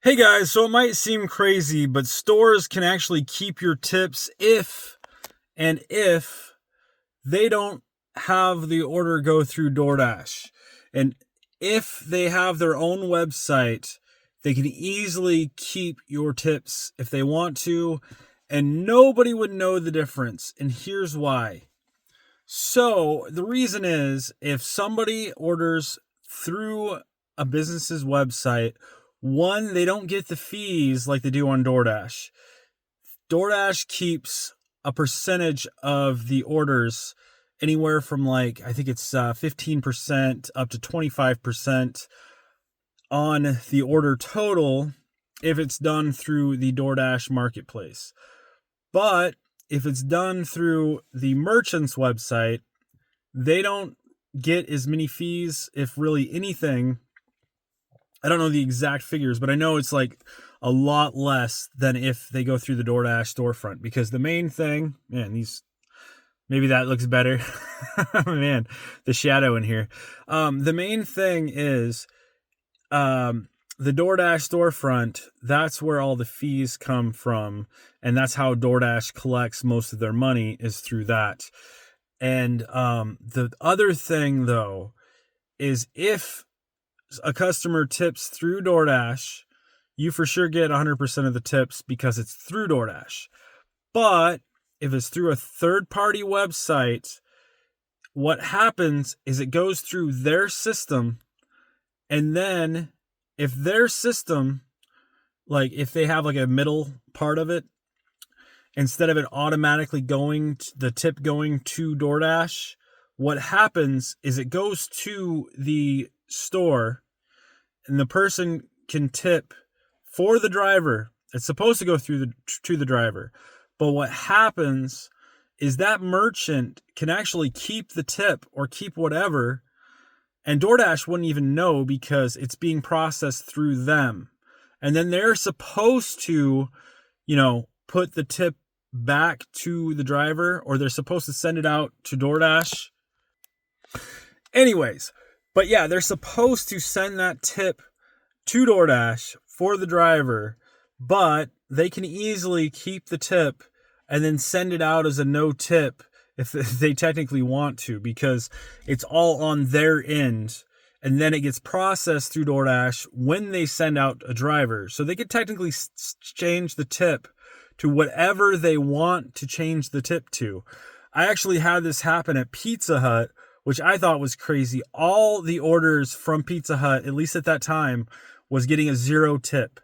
Hey guys, so it might seem crazy, but stores can actually keep your tips if they don't have the order go through DoorDash. And if they have their own website, they can easily keep your tips if they want to, and nobody would know the difference. And here's why. So the reason is if somebody orders through a business's website, one, they don't get the fees like they do on DoorDash. DoorDash keeps a percentage of the orders anywhere from I think it's 15% up to 25% on the order total if it's done through the DoorDash marketplace. But if it's done through the merchant's website, they don't get as many fees, if really anything. I don't know the exact figures, but I know it's a lot less than if they go through the DoorDash storefront, because the main thing, maybe that looks better. Man, the shadow in here. The main thing is, the DoorDash storefront, that's where all the fees come from. And that's how DoorDash collects most of their money, is through that. And the other thing, though, is if a customer tips through DoorDash, you for sure get 100% of the tips because it's through DoorDash. But if it's through a third-party website, what happens is it goes through their system, and then if their system, if they have a middle part of it, instead of it automatically the tip going to DoorDash, what happens is it goes to the store, and the person can tip for the driver. It's supposed to go to the driver. But what happens is that merchant can actually keep the tip or keep whatever, and DoorDash wouldn't even know because it's being processed through them. And then they're supposed to, put the tip back to the driver, or they're supposed to send it out to DoorDash. Anyways, but yeah, they're supposed to send that tip to DoorDash for the driver, but they can easily keep the tip and then send it out as a no tip if they technically want to, because it's all on their end, and then it gets processed through DoorDash when they send out a driver. So they could technically change the tip to whatever they want to change the tip to. I actually had this happen at Pizza Hut, which I thought was crazy. All the orders from Pizza Hut, at least at that time, was getting a 0 tip.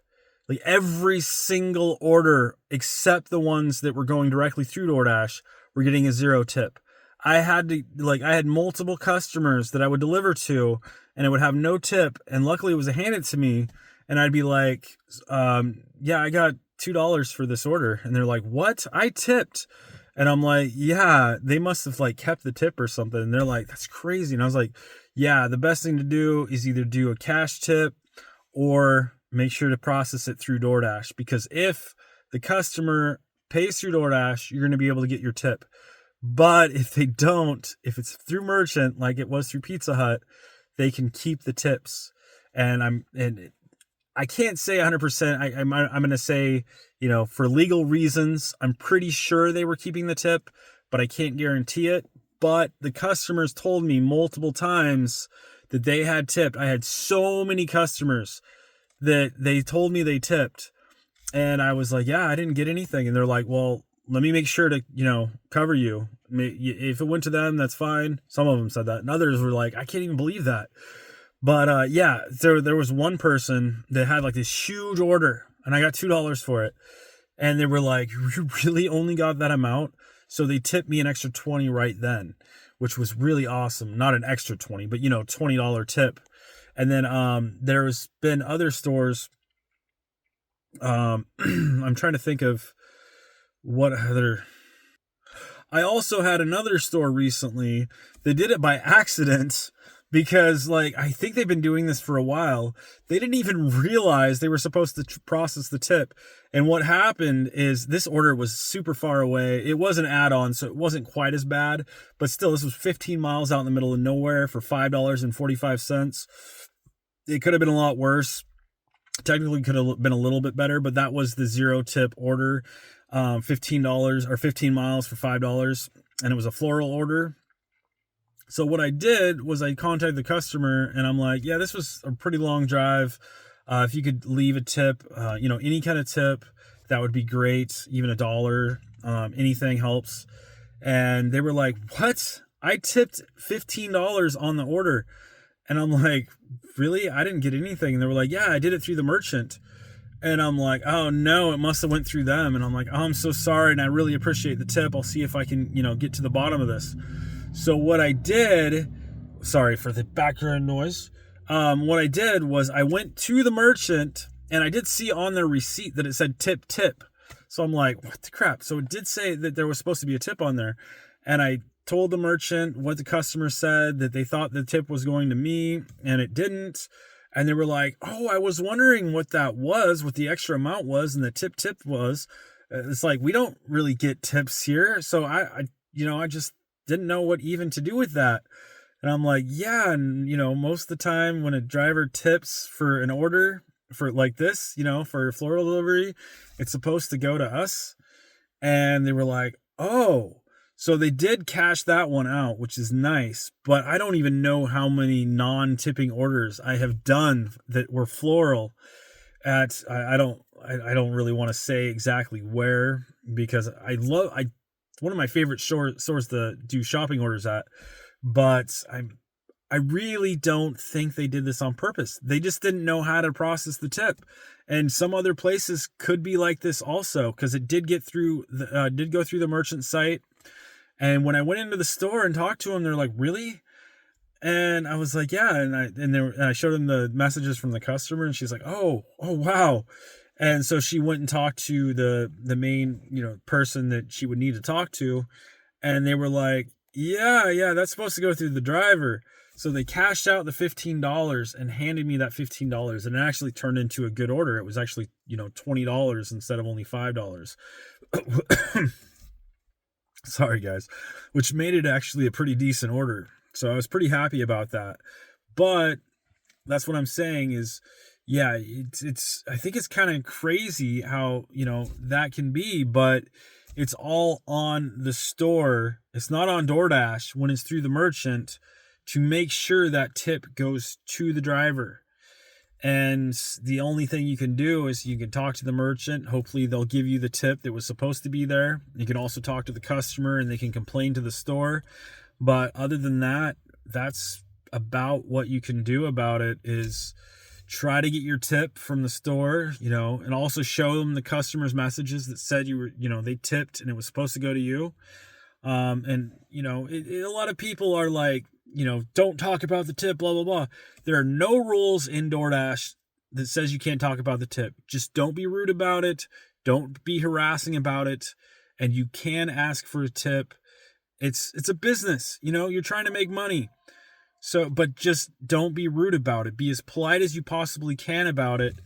Every single order except the ones that were going directly through DoorDash were getting a 0 tip. I had multiple customers that I would deliver to, and it would have no tip, and luckily it was handed to me, and I'd be like, yeah, I got $2 for this order. And they're like, what? I tipped. And I'm like, yeah, they must have kept the tip or something. And they're like, that's crazy. And I was like, yeah, the best thing to do is either do a cash tip or make sure to process it through DoorDash, because if the customer pays through DoorDash, you're going to be able to get your tip. But if they don't, if it's through merchant, like it was through Pizza Hut, they can keep the tips. And I can't say 100%. I'm going to say, for legal reasons, I'm pretty sure they were keeping the tip, but I can't guarantee it. But the customers told me multiple times that they had tipped. I had so many customers that they told me they tipped. And I was like, yeah, I didn't get anything. And they're like, well, let me make sure to, cover you. If it went to them, that's fine. Some of them said that. And others were like, I can't even believe that. But yeah, there was one person that had this huge order, and I got $2 for it. And they were like, you really only got that amount? So they tipped me an extra 20 right then, which was really awesome. Not an extra 20, but $20 tip. And then there's been other stores. I'm trying to think of what other. I also had another store recently that did it by accident, because I think they've been doing this for a while. They didn't even realize they were supposed to process the tip. And what happened is this order was super far away. It was an add-on, so it wasn't quite as bad, but still, this was 15 miles out in the middle of nowhere for $5.45. It could have been a lot worse. Technically could have been a little bit better, but that was the 0 tip order. $15 or 15 miles for $5. And it was a floral order. So what I did was I contacted the customer and I'm like, yeah, this was a pretty long drive. If you could leave a tip, any kind of tip, that would be great. Even $1, anything helps. And they were like, what? I tipped $15 on the order. And I'm like, really? I didn't get anything. And they were like, yeah, I did it through the merchant. And I'm like, oh no, it must have went through them. And I'm like, oh, I'm so sorry. And I really appreciate the tip. I'll see if I can, get to the bottom of this. So what I did, sorry for the background noise. What I did was I went to the merchant and I did see on their receipt that it said tip. So I'm like, what the crap? So it did say that there was supposed to be a tip on there. And I told the merchant what the customer said, that they thought the tip was going to me and it didn't. And they were like, oh, I was wondering what that was, what the extra amount was. And the tip was, it's like, we don't really get tips here. So I just didn't know what even to do with that. And I'm like, yeah. And, most of the time when a driver tips for an order for like this, for floral delivery, it's supposed to go to us. And they were like, oh, so they did cash that one out, which is nice. But I don't even know how many non-tipping orders I have done that were floral at, I don't really want to say exactly where, because one of my favorite stores to do shopping orders at, but I really don't think they did this on purpose. They just didn't know how to process the tip. And some other places could be like this also, because it did go through the merchant site. And when I went into the store and talked to them, they're like, really? And I was like, yeah. And I showed them the messages from the customer, and she's like, oh, wow. And so she went and talked to the main, person that she would need to talk to. And they were like, yeah, that's supposed to go through the driver. So they cashed out the $15 and handed me that $15. And it actually turned into a good order. It was actually, $20 instead of only $5. Sorry, guys. Which made it actually a pretty decent order. So I was pretty happy about that. But that's what I'm saying is, yeah, I think it's kind of crazy how, that can be, but it's all on the store. It's not on DoorDash when it's through the merchant to make sure that tip goes to the driver. And the only thing you can do is you can talk to the merchant. Hopefully they'll give you the tip that was supposed to be there. You can also talk to the customer and they can complain to the store. But other than that, that's about what you can do about it, is try to get your tip from the store, and also show them the customer's messages that said they tipped and it was supposed to go to you. And a lot of people are like, don't talk about the tip, blah, blah, blah. There are no rules in DoorDash that says you can't talk about the tip. Just don't be rude about it. Don't be harassing about it. And you can ask for a tip. It's a business, you're trying to make money. So, but just don't be rude about it. Be as polite as you possibly can about it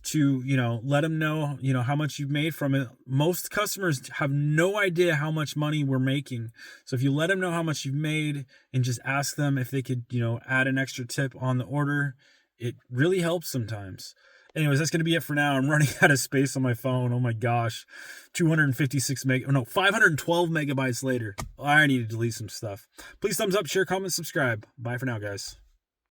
to, let them know, how much you've made from it. Most customers have no idea how much money we're making. So if you let them know how much you've made and just ask them if they could, add an extra tip on the order, it really helps sometimes. Anyways, that's going to be it for now. I'm running out of space on my phone. Oh my gosh. 512 megabytes later. I need to delete some stuff. Please thumbs up, share, comment, subscribe. Bye for now, guys.